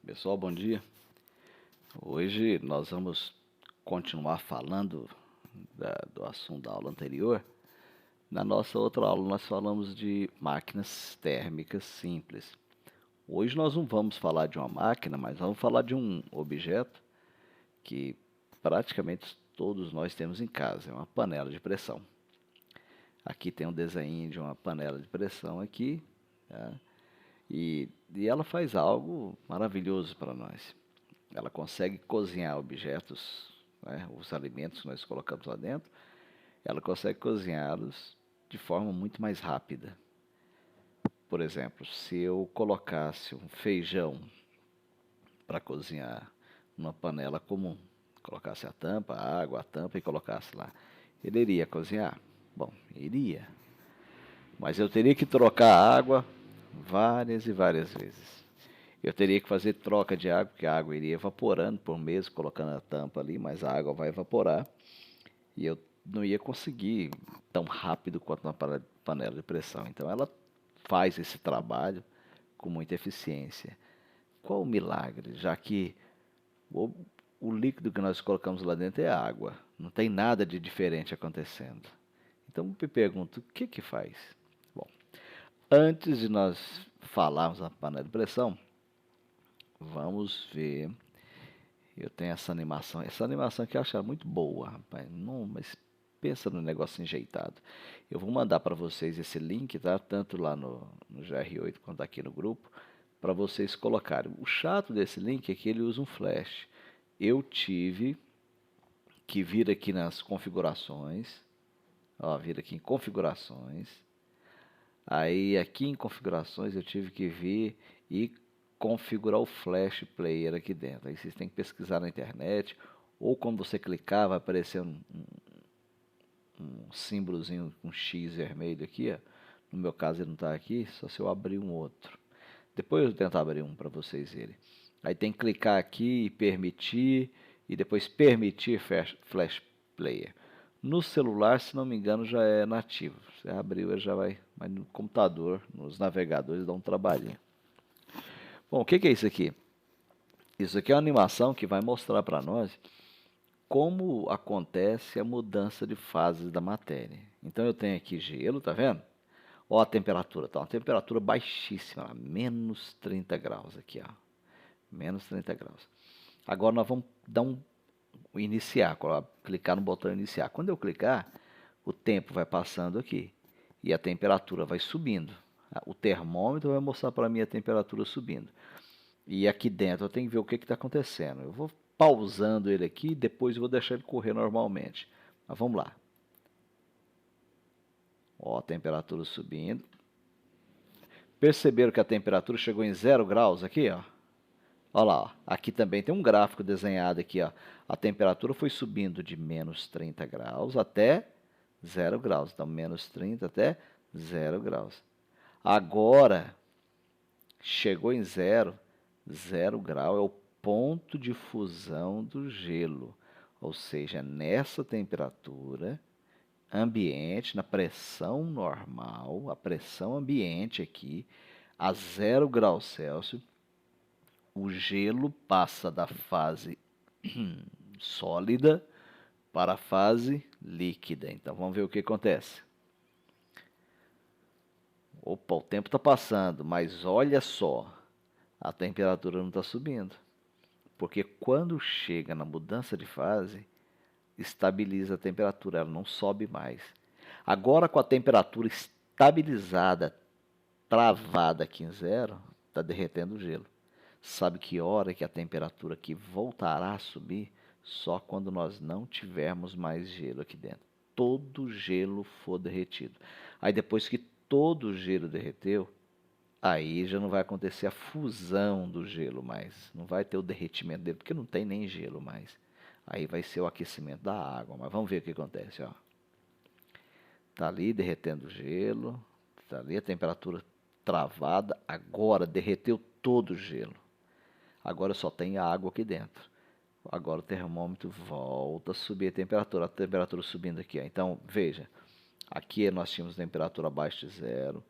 Pessoal, bom dia. Hoje nós vamos continuar falando do assunto da aula anterior. Na nossa outra aula nós falamos de máquinas térmicas simples. Hoje nós não vamos falar de uma máquina, mas vamos falar de um objeto que praticamente todos nós temos em casa. É uma panela de pressão. Aqui tem um desenho de uma panela de pressão aqui, tá? E ela faz algo maravilhoso para nós. Ela consegue cozinhar objetos, né, os alimentos que nós colocamos lá dentro, ela consegue cozinhá-los de forma muito mais rápida. Por exemplo, se eu colocasse um feijão para cozinhar numa panela comum, colocasse a tampa, a água, a tampa e colocasse lá, ele iria cozinhar? Bom, iria. Mas eu teria que trocar a água várias e várias vezes. Eu teria que fazer troca de água, porque a água iria evaporando por mês, colocando a tampa ali, mas a água vai evaporar e eu não ia conseguir tão rápido quanto uma panela de pressão. Então ela faz esse trabalho com muita eficiência. Qual o milagre? Já que o, o líquido que nós colocamos lá dentro é água, não tem nada de diferente acontecendo. Então me pergunto, o que que faz? Bom, antes de nós falarmos da panela de pressão, vamos ver. Eu tenho essa animação. Essa animação aqui eu acho ela muito boa, rapaz. Não, mas pensa no negócio enjeitado. Eu vou mandar para vocês esse link, tá? Tanto lá no GR8 quanto aqui no grupo, para vocês colocarem. O chato desse link é que ele usa um flash. Eu tive que vir aqui nas configurações. Ó, vir aqui em configurações. Aí aqui em configurações eu tive que vir e configurar o Flash Player aqui dentro. Aí vocês têm que pesquisar na internet, ou quando você clicar vai aparecer um símbolozinho com X vermelho aqui, ó. No meu caso ele não está aqui, só se eu abrir um outro. Depois eu vou tentar abrir um para vocês verem. Aí tem que clicar aqui e permitir, e depois permitir Flash Player. No celular, se não me engano, já é nativo. Você abriu, ele já vai. Mas no computador, nos navegadores, dá um trabalhinho. Bom, o que que é isso aqui? Isso aqui é uma animação que vai mostrar para nós como acontece a mudança de fases da matéria. Então eu tenho aqui gelo, tá vendo? Ó a temperatura, tá uma temperatura baixíssima, menos 30 graus aqui, ó. Menos 30 graus. Agora nós vamos dar um iniciar, clicar no botão iniciar. Quando eu clicar, o tempo vai passando aqui e a temperatura vai subindo. O termômetro vai mostrar para mim a temperatura subindo. E aqui dentro eu tenho que ver o que está acontecendo. Eu vou pausando ele aqui e depois eu vou deixar ele correr normalmente. Mas vamos lá. Ó, a temperatura subindo. Perceberam que a temperatura chegou em 0 graus aqui, ó? Olha lá, ó. Aqui também tem um gráfico desenhado aqui, ó. A temperatura foi subindo de menos 30 graus até 0 graus. Então, menos 30 até 0 graus. Agora, chegou em 0 grau é o ponto de fusão do gelo. Ou seja, nessa temperatura ambiente, na pressão normal, a pressão ambiente aqui, a 0 graus Celsius, o gelo passa da fase sólida para a fase líquida. Então vamos ver o que acontece. Opa, o tempo está passando, mas olha só, a temperatura não está subindo. Porque quando chega na mudança de fase, estabiliza a temperatura, ela não sobe mais. Agora com a temperatura estabilizada, travada aqui em 0, está derretendo o gelo. Sabe que hora que a temperatura aqui voltará a subir? Só quando nós não tivermos mais gelo aqui dentro. Todo o gelo for derretido. Aí depois que todo o gelo derreteu, aí já não vai acontecer a fusão do gelo mais. Não vai ter o derretimento dele, porque não tem nem gelo mais. Aí vai ser o aquecimento da água. Mas vamos ver o que acontece, ó. Tá ali derretendo o gelo. Tá ali a temperatura travada. Agora derreteu todo o gelo. Agora só tem água aqui dentro. Agora o termômetro volta a subir a temperatura subindo aqui. Ó. Então, veja, aqui nós tínhamos temperatura abaixo de 0.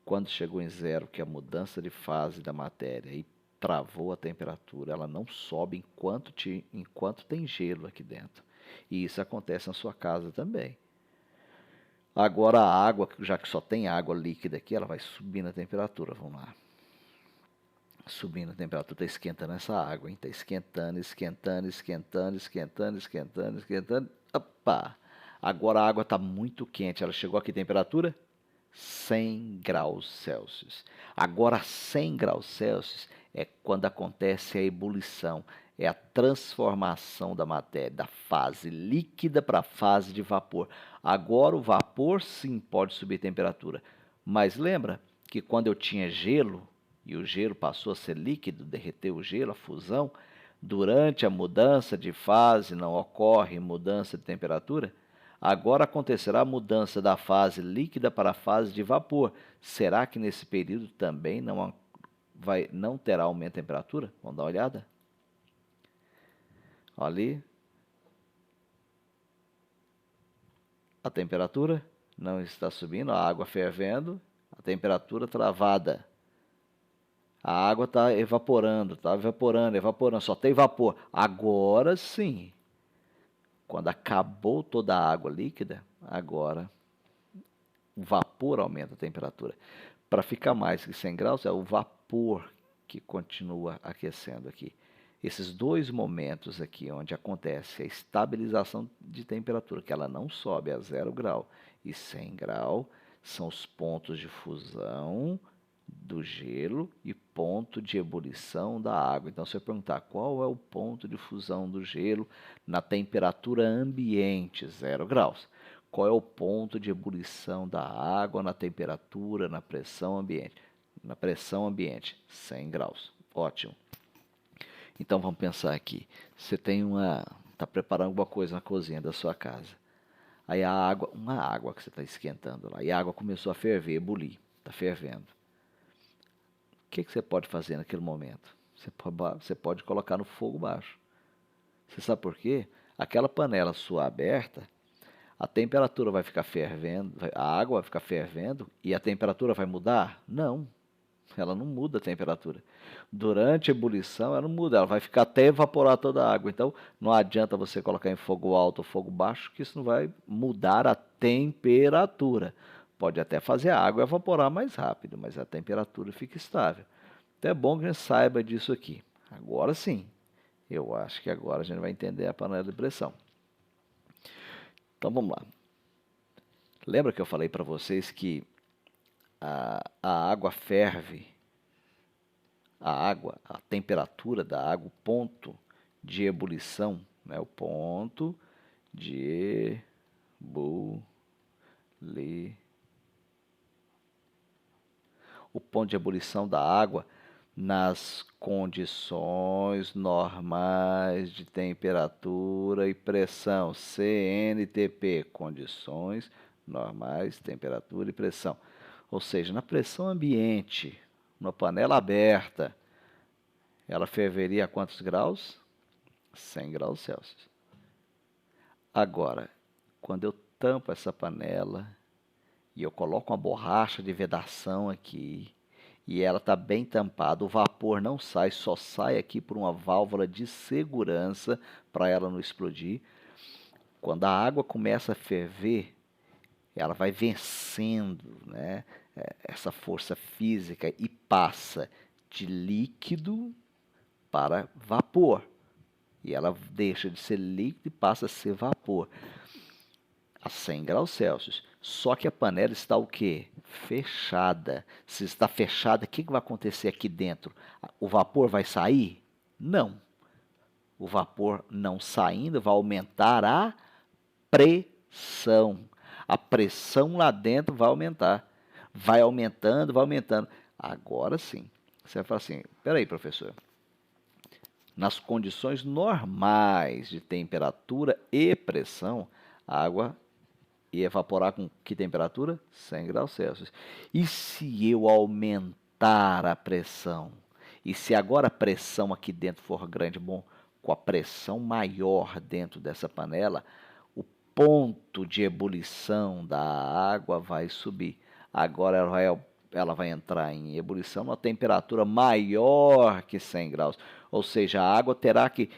Quando chegou em 0, que é a mudança de fase da matéria, e travou a temperatura, ela não sobe enquanto tem gelo aqui dentro. E isso acontece na sua casa também. Agora a água, já que só tem água líquida aqui, ela vai subindo a temperatura. Vamos lá. Subindo a temperatura, está esquentando essa água, hein? Está esquentando, esquentando, esquentando, esquentando, esquentando, esquentando. Opa! Agora a água está muito quente. Ela chegou aqui, temperatura 100 graus Celsius. Agora 100 graus Celsius é quando acontece a ebulição, é a transformação da matéria, da fase líquida para a fase de vapor. Agora o vapor sim pode subir temperatura, mas lembra que quando eu tinha gelo, e o gelo passou a ser líquido, derreteu o gelo, a fusão, durante a mudança de fase não ocorre mudança de temperatura? Agora acontecerá a mudança da fase líquida para a fase de vapor. Será que nesse período também não terá aumento de temperatura? Vamos dar uma olhada? Olha ali. A temperatura não está subindo, a água fervendo, a temperatura travada. A água está evaporando, evaporando, só tem vapor. Agora sim, quando acabou toda a água líquida, agora o vapor aumenta a temperatura. Para ficar mais que 100 graus, é o vapor que continua aquecendo aqui. Esses dois momentos aqui, onde acontece a estabilização de temperatura, que ela não sobe a 0 grau e 100 grau, são os pontos de fusão do gelo e ponto de ebulição da água. Então, se eu perguntar qual é o ponto de fusão do gelo na temperatura ambiente, 0 graus, qual é o ponto de ebulição da água na temperatura, na pressão ambiente? Na pressão ambiente, 100 graus. Ótimo. Então, vamos pensar aqui. Você está preparando alguma coisa na cozinha da sua casa. Aí uma água que você está esquentando lá, e a água começou a ferver, ebulir, está fervendo. O que você pode fazer naquele momento? Você pode colocar no fogo baixo. Você sabe por quê? Aquela panela sua aberta, a temperatura vai ficar fervendo, a água vai ficar fervendo e a temperatura vai mudar? Não, ela não muda a temperatura. Durante a ebulição ela não muda, ela vai ficar até evaporar toda a água. Então não adianta você colocar em fogo alto ou fogo baixo, que isso não vai mudar a temperatura. Pode até fazer a água evaporar mais rápido, mas a temperatura fica estável. Então é bom que a gente saiba disso aqui. Agora sim, eu acho que agora a gente vai entender a panela de pressão. Então vamos lá. Lembra que eu falei para vocês que a água ferve, a temperatura da água, o ponto de ebulição, né, o ponto de o ponto de ebulição da água nas condições normais de temperatura e pressão, CNTP, condições normais, temperatura e pressão. Ou seja, na pressão ambiente, uma panela aberta, ela ferveria a quantos graus? 100 graus Celsius. Agora, quando eu tampo essa panela e eu coloco uma borracha de vedação aqui, e ela está bem tampada, o vapor não sai, só sai aqui por uma válvula de segurança para ela não explodir. Quando a água começa a ferver, ela vai vencendo, né, essa força física e passa de líquido para vapor. E ela deixa de ser líquido e passa a ser vapor a 100 graus Celsius. Só que a panela está o quê? Fechada. Se está fechada, o que vai acontecer aqui dentro? O vapor vai sair? Não. O vapor não saindo vai aumentar a pressão. A pressão lá dentro vai aumentar. Vai aumentando, vai aumentando. Agora sim. Você vai falar assim, peraí, professor. Nas condições normais de temperatura e pressão, a água ia evaporar com que temperatura? 100 graus Celsius. E se eu aumentar a pressão? E se agora a pressão aqui dentro for grande? Bom, com a pressão maior dentro dessa panela, o ponto de ebulição da água vai subir. Agora ela vai entrar em ebulição a temperatura maior que 100 graus. Ou seja, a água terá que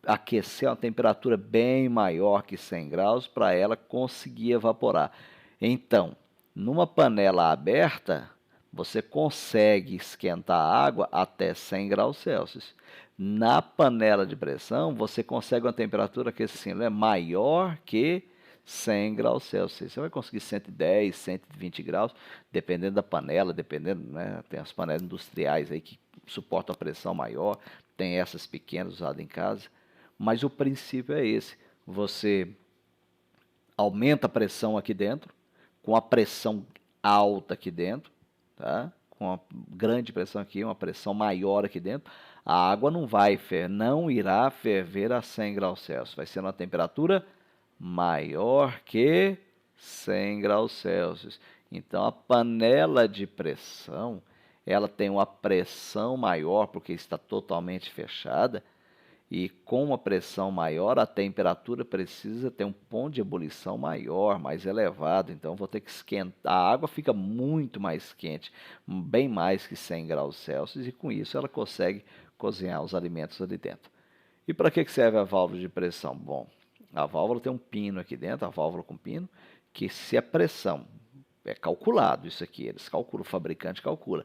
aquecer a uma temperatura bem maior que 100 graus para ela conseguir evaporar. Então, numa panela aberta, você consegue esquentar a água até 100 graus Celsius. Na panela de pressão, você consegue uma temperatura que assim, é maior que 100 graus Celsius. Você vai conseguir 110, 120 graus, dependendo da panela, dependendo, né? Tem as panelas industriais aí que suportam a pressão maior, tem essas pequenas usadas em casa. Mas o princípio é esse. Você aumenta a pressão aqui dentro, com a pressão alta aqui dentro, tá? Com uma grande pressão aqui, uma pressão maior aqui dentro, a água não irá ferver a 100 graus Celsius. Vai ser uma temperatura maior que 100 graus Celsius. Então, a panela de pressão, ela tem uma pressão maior porque está totalmente fechada, e com uma pressão maior, a temperatura precisa ter um ponto de ebulição maior, mais elevado. Então, vou ter que esquentar. A água fica muito mais quente, bem mais que 100 graus Celsius, e com isso ela consegue cozinhar os alimentos ali dentro. E para que serve a válvula de pressão? Bom, a válvula tem um pino aqui dentro, a válvula com pino, que se a pressão, é calculado isso aqui, eles calculam, o fabricante calcula.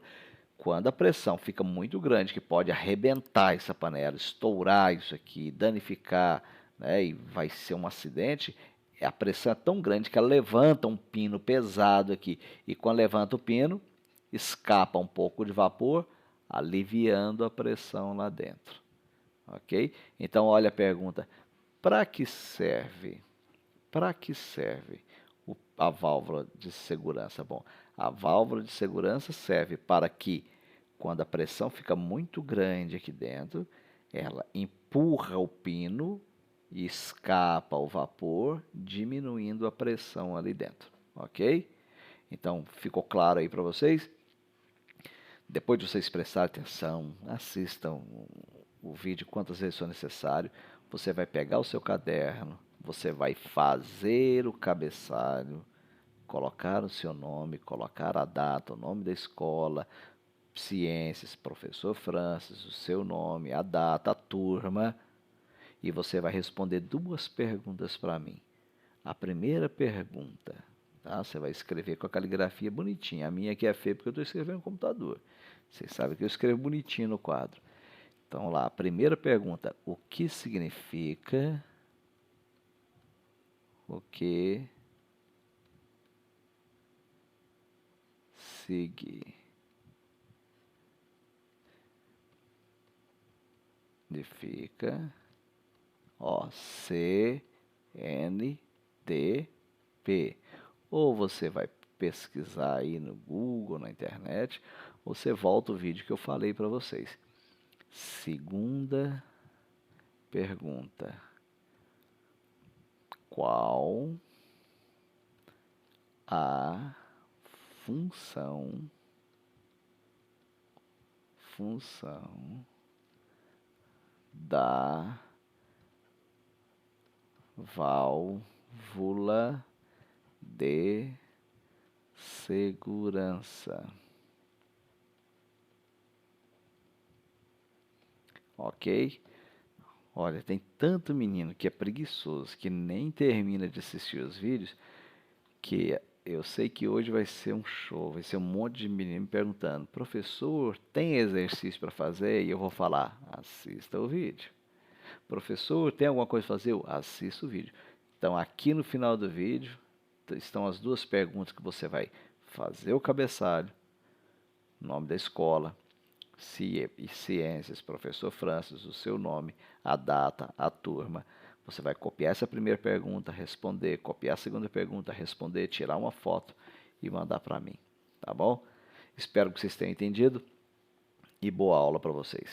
Quando a pressão fica muito grande, que pode arrebentar essa panela, estourar isso aqui, danificar, né, e vai ser um acidente, a pressão é tão grande que ela levanta um pino pesado aqui. E quando levanta o pino, escapa um pouco de vapor, aliviando a pressão lá dentro. Ok? Então, olha a pergunta: para que serve? Para que serve a válvula de segurança? Bom, a válvula de segurança serve para que, quando a pressão fica muito grande aqui dentro, ela empurra o pino e escapa o vapor, diminuindo a pressão ali dentro. Ok? Então, ficou claro aí para vocês? Depois de vocês prestarem atenção, assistam o vídeo quantas vezes for necessário. Você vai pegar o seu caderno, você vai fazer o cabeçalho, colocar o seu nome, colocar a data, o nome da escola, ciências, professor Francis, o seu nome, a data, a turma, e você vai responder duas perguntas para mim. A primeira pergunta, tá? Você vai escrever com a caligrafia bonitinha. A minha aqui é feia porque eu estou escrevendo no computador. Vocês sabem que eu escrevo bonitinho no quadro. Então lá, a primeira pergunta: o que significa? O que significa? Ó, CNTP. Ou você vai pesquisar aí no Google, na internet, ou você volta o vídeo que eu falei para vocês. Segunda pergunta: qual a função da válvula de segurança? Ok? Olha, tem tanto menino que é preguiçoso, que nem termina de assistir os vídeos, que eu sei que hoje vai ser um show, vai ser um monte de menino me perguntando: professor, tem exercício para fazer? E eu vou falar: assista o vídeo. Professor, tem alguma coisa para fazer? Eu assisto o vídeo. Então, aqui no final do vídeo estão as duas perguntas que você vai fazer o cabeçalho, nome da escola, ciências, professor Francis, o seu nome, a data, a turma. Você vai copiar essa primeira pergunta, responder, copiar a segunda pergunta, responder, tirar uma foto e mandar para mim, tá bom? Espero que vocês tenham entendido e boa aula para vocês.